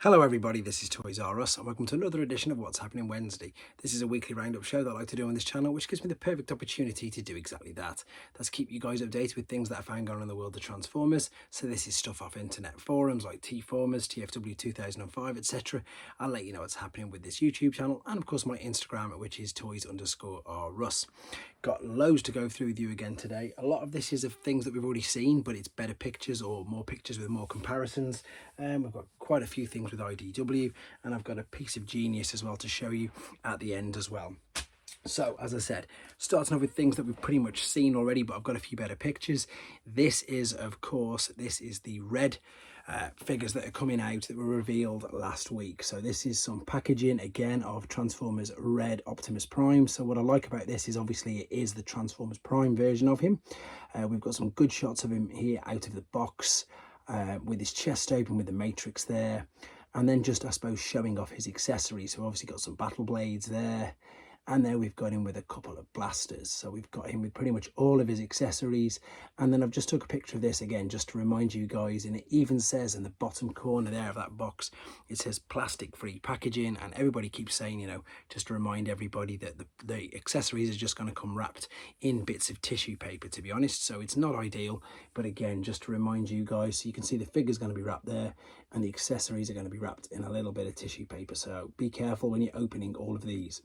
Hello everybody, this is Toys R Us and welcome to another edition of What's Happening Wednesday. This is a weekly roundup show that I like to do on this channel, which gives me the perfect opportunity to do exactly that. That's keep you guys updated with things that I find going on in the world of Transformers. So this is stuff off internet forums like T-Formers, TFW 2005, etc. I'll let you know what's happening with this YouTube channel and of course my Instagram, which is Toys_R_Us. Got loads to go through with you again today. A lot of this is of things that we've already seen, but it's better pictures or more pictures with more comparisons. We've got quite a few things with IDW, and I've got a piece of genius as well to show you at the end as well. So, as I said, starting off with things that we've pretty much seen already, but I've got a few better pictures. This is, of course, the red figures that are coming out that were revealed last week. So this is some packaging again of Transformers Red Optimus Prime. So what I like about this is obviously it is the Transformers Prime version of him. We've got some good shots of him here out of the box with his chest open with the matrix there, and then just I suppose showing off his accessories. So obviously got some battle blades there, and there we've got him with a couple of blasters. So we've got him with pretty much all of his accessories. And then I've just took a picture of this again just to remind you guys, and it even says in the bottom corner there of that box, it says plastic free packaging. And everybody keeps saying, you know, just to remind everybody that the accessories are just going to come wrapped in bits of tissue paper, to be honest. So it's not ideal, but again, just to remind you guys, so you can see the figure's going to be wrapped there and the accessories are going to be wrapped in a little bit of tissue paper. So be careful when you're opening all of these.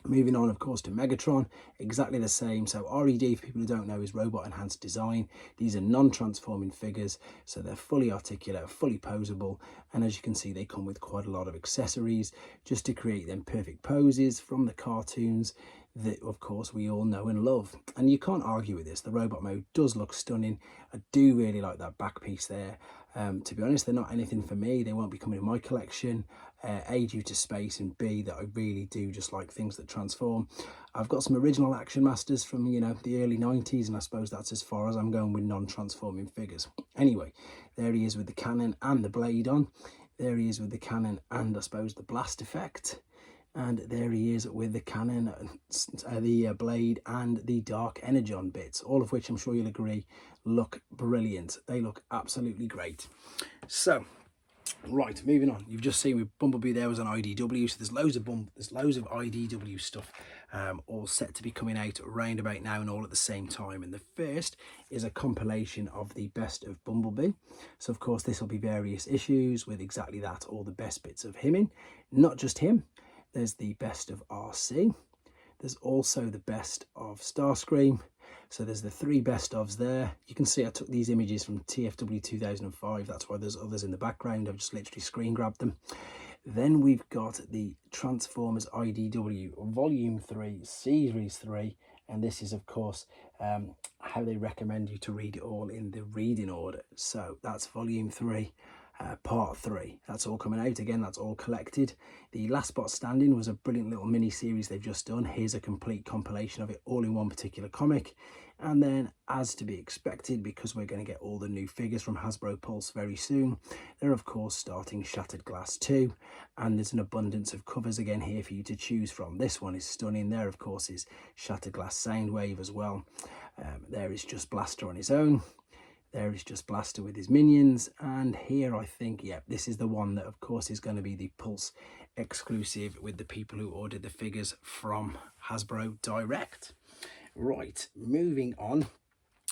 Moving on, of course, to Megatron, exactly the same. So RED, for people who don't know, is robot enhanced design. These are non-transforming figures, so they're fully articulate, fully posable, and as you can see, they come with quite a lot of accessories just to create them perfect poses from the cartoons that, of course, we all know and love. And you can't argue with this. The robot mode does look stunning. I do really like that back piece there. To be honest, they're not anything for me. They won't be coming in my collection. A, due to space, and B, that I really do just like things that transform. I've got some original Action Masters from, you know, the early 90s, and I suppose that's as far as I'm going with non-transforming figures. Anyway, there he is with the cannon and the blade on. There he is with the cannon and I suppose the blast effect. And there he is with the cannon, the blade and the dark energon bits, all of which I'm sure you'll agree look brilliant. They look absolutely great. So, right, moving on. You've just seen with Bumblebee there was an IDW, so there's loads of IDW stuff all set to be coming out around about now and all at the same time. And the first is a compilation of the best of Bumblebee. So of course this will be various issues with exactly that, all the best bits of him in. Not just him. There's the best of RC. There's also the best of Starscream. So there's the three best ofs there. You can see I took these images from TFW 2005. That's why there's others in the background. I've just literally screen grabbed them. Then we've got the Transformers IDW Volume 3, Series 3. And this is, of course, how they recommend you to read it all in the reading order. So that's Volume 3. Part 3. That's all coming out again. That's all collected. The Last Spot Standing was a brilliant little mini series they've just done. Here's a complete compilation of it all in one particular comic. And then, as to be expected, because we're going to get all the new figures from Hasbro Pulse very soon, they're of course starting Shattered Glass 2, and there's an abundance of covers again here for you to choose from. This one is stunning. There of course is Shattered Glass Soundwave as well. There is Just Blaster on his own. There is Just Blaster with his minions, and here I think, yeah, this is the one that of course is going to be the Pulse exclusive with the people who ordered the figures from Hasbro Direct. Right, moving on.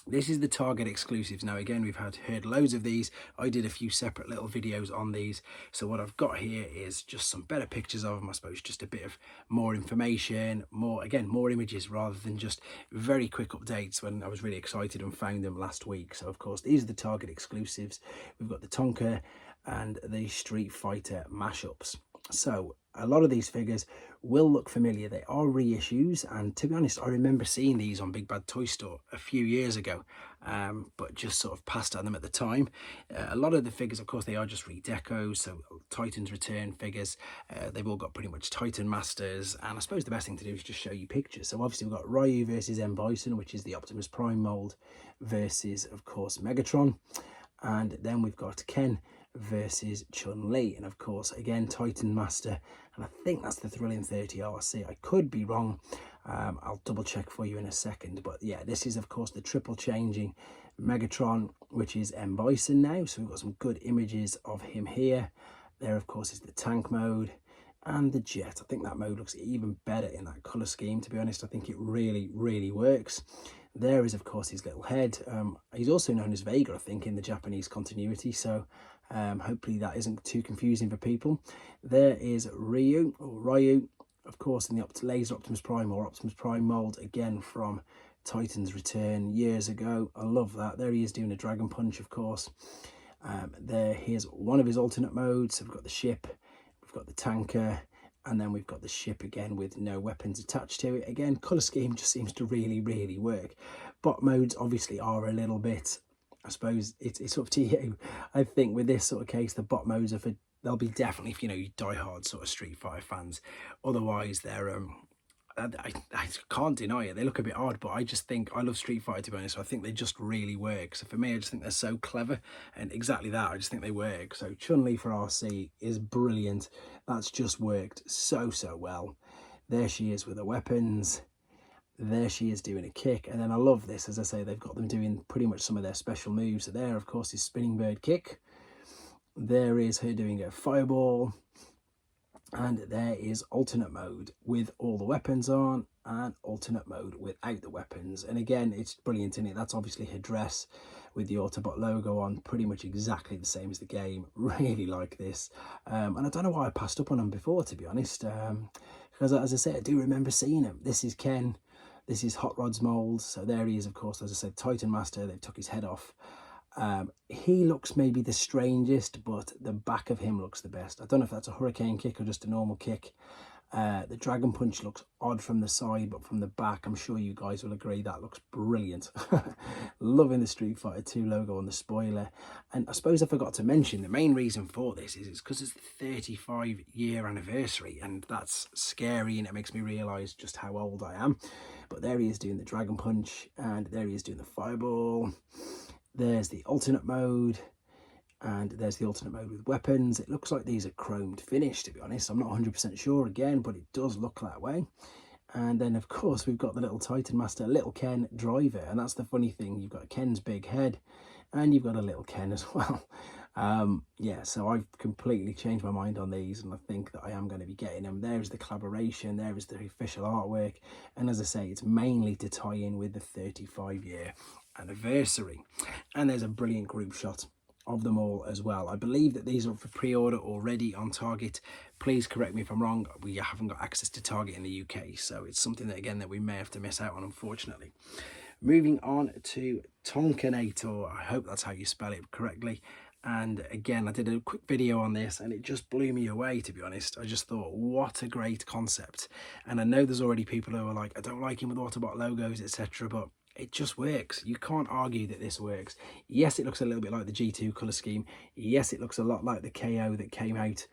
This is the Target exclusives. Now again, we've heard loads of these. I did a few separate little videos on these. So what I've got here is just some better pictures of them, I suppose, just a bit of more information, more images rather than just very quick updates when I was really excited and found them last week. So of course, these are the Target exclusives. We've got the Tonka and the Street Fighter mashups. So a lot of these figures will look familiar. They are reissues, and to be honest, I remember seeing these on Big Bad Toy Store a few years ago, but just sort of passed on them at the time. A lot of the figures, of course, they are just redecos, so Titan's Return figures. They've all got pretty much Titan Masters, and I suppose the best thing to do is just show you pictures. So obviously we've got Ryu versus M. Bison, which is the Optimus Prime mold, versus, of course, Megatron. And then we've got Ken versus Chun-Li, and of course again Titan Master, and I think that's the Thrilling 30 RC. I could be wrong. I'll double check for you in a second, but yeah, this is of course the triple changing Megatron, which is M. Bison now. So we've got some good images of him here. There, of course, is the tank mode and the jet. I think that mode looks even better in that colour scheme, to be honest. I think it really, really works. There is, of course, his little head. He's also known as Vega, I think, in the Japanese continuity, so hopefully that isn't too confusing for people. There is Ryu, of course, in the Laser Optimus Prime or Optimus Prime mould, again from Titan's Return years ago. I love that. There he is doing a Dragon Punch, of course. There, here's one of his alternate modes. So we've got the ship, we've got the tanker, and then we've got the ship again with no weapons attached to it. Again, colour scheme just seems to really, really work. Bot modes obviously are a little bit, I suppose, it's up to you. I think with this sort of case, the bot modes are for, they'll be definitely for, you know, you die-hard sort of Street Fighter fans. Otherwise, they're, I can't deny it, they look a bit odd, but I just think, I love Street Fighter, to be honest, so I think they just really work. So for me, I just think they're so clever, and exactly that, I just think they work. So Chun-Li for RC is brilliant. That's just worked so well. There she is with her weapons. There she is doing a kick, and then I love this, as I say, they've got them doing pretty much some of their special moves. So there, of course, is spinning bird kick. There is her doing a fireball. And there is alternate mode with all the weapons on, and alternate mode without the weapons. And again, it's brilliant in it. That's obviously her dress with the Autobot logo on, pretty much exactly the same as the game. Really like this. And I don't know why I passed up on them before, to be honest. Because as I say, I do remember seeing him. This is Ken. This is Hot Rod's mold. So there he is, of course, as I said, Titan Master. They've took his head off. He looks maybe the strangest, but the back of him looks the best. I don't know if that's a hurricane kick or just a normal kick. The Dragon Punch looks odd from the side, but from the back, I'm sure you guys will agree, that looks brilliant. Loving the Street Fighter 2 logo on the spoiler. And I suppose I forgot to mention, the main reason for this is it's because it's the 35-year anniversary, and that's scary, and it makes me realise just how old I am. But there he is doing the Dragon Punch, and there he is doing the Fireball. There's the alternate mode, and there's the alternate mode with weapons. It looks like these are chromed finish, to be honest. I'm not 100% sure again, but it does look that way. And then, of course, we've got the little Titan Master, little Ken driver. And that's the funny thing. You've got Ken's big head, and you've got a little Ken as well. Yeah, so I've completely changed my mind on these, and I think that I am going to be getting them. There's the collaboration, there is the official artwork, and as I say, it's mainly to tie in with the 35-year anniversary. And there's a brilliant group shot of them all as well. I believe that these are up for pre-order already on Target. Please correct me if I'm wrong. We haven't got access to Target in the UK, so it's something that, again, that we may have to miss out on, unfortunately. Moving on to Tonkanator. I hope that's how you spell it correctly. And again, I did a quick video on this, and it just blew me away, to be honest. I just thought, what a great concept. And I know there's already people who are like, I don't like him with Autobot logos, etc., but it just works. You can't argue that this works. Yes, it looks a little bit like the G2 colour scheme. Yes, it looks a lot like the KO that came out,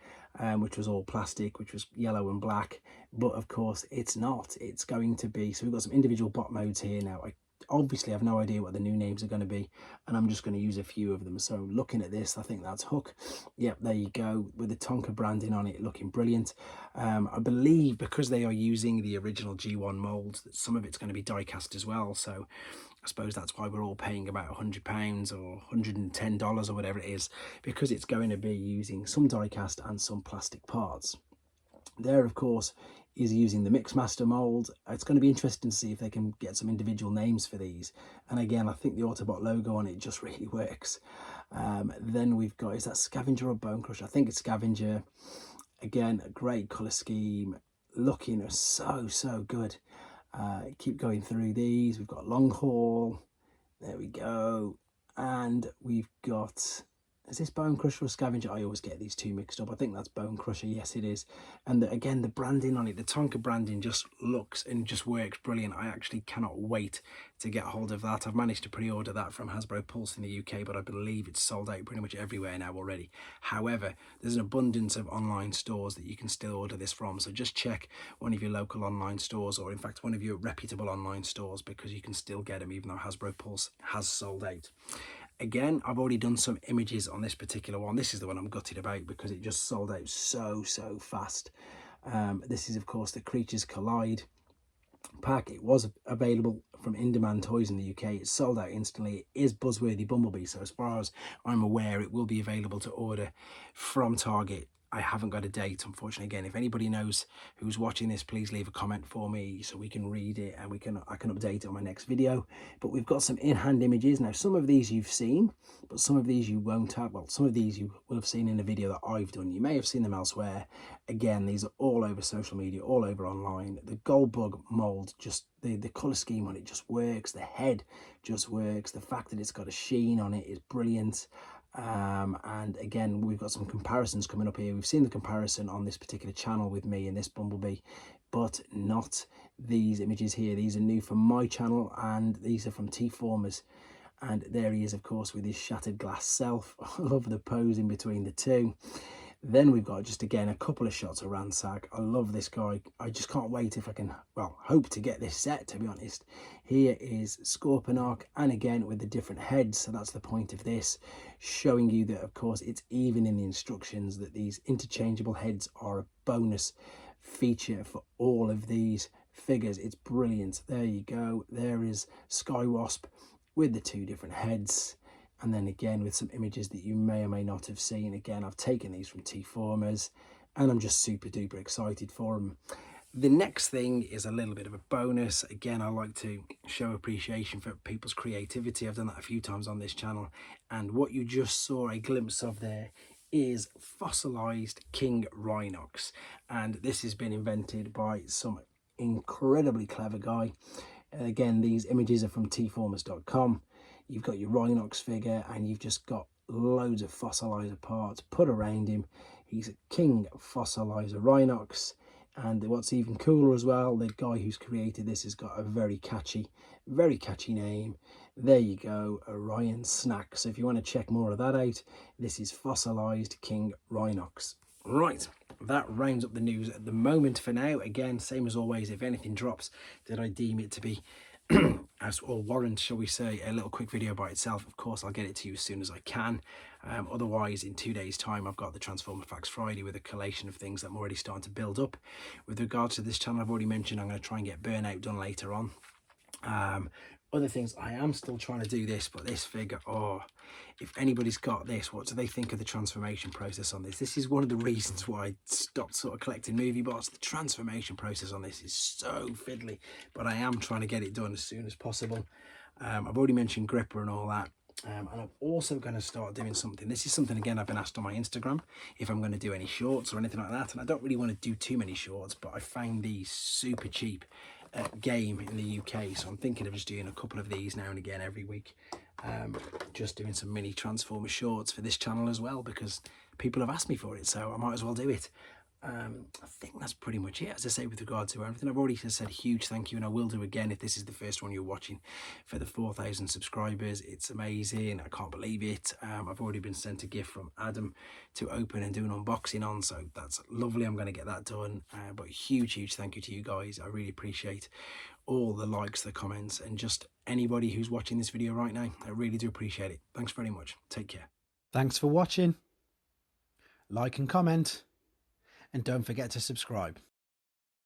which was all plastic, which was yellow and black. But of course, it's not. It's going to be... So we've got some individual bot modes here now. I obviously have no idea what the new names are going to be, and I'm just going to use a few of them. So looking at this, I think that's Hook. Yep, there you go, with the Tonka branding on it, looking brilliant. I believe because they are using the original G1 molds, that some of it's going to be die cast as well. So I suppose that's why we're all paying about £100 or $110 or whatever it is, because it's going to be using some die cast and some plastic parts. There, of course, is using the Mixmaster mold. It's going to be interesting to see if they can get some individual names for these. And again, I think the Autobot logo on it just really works. Then we've got, is that Scavenger or Bone Crusher? I think it's Scavenger. Again, a great colour scheme, looking so good. Keep going through these. We've got Long Haul. There we go. And we've got... Is this Bone Crusher or Scavenger? I always get these two mixed up. I think that's Bone Crusher. Yes, it is. And again, the branding on it, the Tonka branding just looks and just works brilliant. I actually cannot wait to get hold of that. I've managed to pre-order that from Hasbro Pulse in the UK, but I believe it's sold out pretty much everywhere now already. However, there's an abundance of online stores that you can still order this from. So just check one of your local online stores, or in fact, one of your reputable online stores, because you can still get them even though Hasbro Pulse has sold out. Again, I've already done some images on this particular one. This is the one I'm gutted about because it just sold out so fast. This is, of course, the Creatures Collide pack. It was available from In Demand Toys in the UK. It sold out instantly. It is Buzzworthy Bumblebee, so as far as I'm aware, it will be available to order from Target I haven't got a date, unfortunately. Again, if anybody knows who's watching this, please leave a comment for me so we can read it and I can update it on my next video. But we've got some in-hand images. Now, some of these you've seen, but some of these you won't have. Well, some of these you will have seen in a video that I've done. You may have seen them elsewhere. Again, these are all over social media, all over online. The Goldbug mold, just the colour scheme on it just works. The head just works. The fact that it's got a sheen on it is brilliant. And again, we've got some comparisons coming up here. We've seen the comparison on this particular channel with me and this Bumblebee, but not these images here. These are new from my channel, and these are from T-Formers. And there he is, of course, with his shattered glass self. I love the pose in between the two. Then we've got, just again, a couple of shots of Ransack. I love this guy. I just can't wait if I can, well, hope to get this set, to be honest. Here is Scorponok, and again with the different heads. So that's the point of this, showing you that, of course, it's even in the instructions that these interchangeable heads are a bonus feature for all of these figures. It's brilliant. There you go. There is Skywasp with the two different heads. And then again with some images that you may or may not have seen. Again, I've taken these from T-Formers, and I'm just super duper excited for them. The next thing is a little bit of a bonus. Again, I like to show appreciation for people's creativity. I've done that a few times on this channel. And what you just saw a glimpse of there is fossilized King Rhinox. And this has been invented by some incredibly clever guy. And again, these images are from tformers.com. You've got your Rhinox figure, and you've just got loads of fossilizer parts put around him. He's a King Fossilizer Rhinox. And what's even cooler as well, the guy who's created this has got a very catchy name. There you go, Orion Snack. So if you want to check more of that out, this is fossilized King Rhinox. Right, that rounds up the news at the moment for now. Again, same as always, if anything drops that I deem it to be or warrant, shall we say, a little quick video by itself, of course I'll get it to you as soon as I can. Otherwise, in 2 days time, I've got the Transformer Facts Friday with a collation of things that I'm already starting to build up. With regards to this channel, I've already mentioned I'm going to try and get Burnout done later on. Other things, I am still trying to do this, but this figure, oh, if anybody's got this, what do they think of the transformation process on this? This is one of the reasons why I stopped sort of collecting movie bots. The transformation process on this is so fiddly, but I am trying to get it done as soon as possible. I've already mentioned gripper and all that. And I'm also going to start doing something. This is something, again, I've been asked on my Instagram if I'm going to do any shorts or anything like that. And I don't really want to do too many shorts, but I found these super cheap game in the UK, so I'm thinking of just doing a couple of these now and again every week, just doing some mini Transformer shorts for this channel as well, because people have asked me for it, so I might as well do it. I think that's pretty much it. As I say, with regard to everything, I've already said a huge thank you, and I will do again if this is the first one you're watching, for the 4,000 subscribers. It's amazing. I can't believe it. I've already been sent a gift from Adam to open and do an unboxing on, so that's lovely. I'm going to get that done. But huge thank you to you guys. I really appreciate all the likes, the comments, and just anybody who's watching this video right now. I really do appreciate it. Thanks very much. Take care. Thanks for watching. Like and comment. And don't forget to subscribe.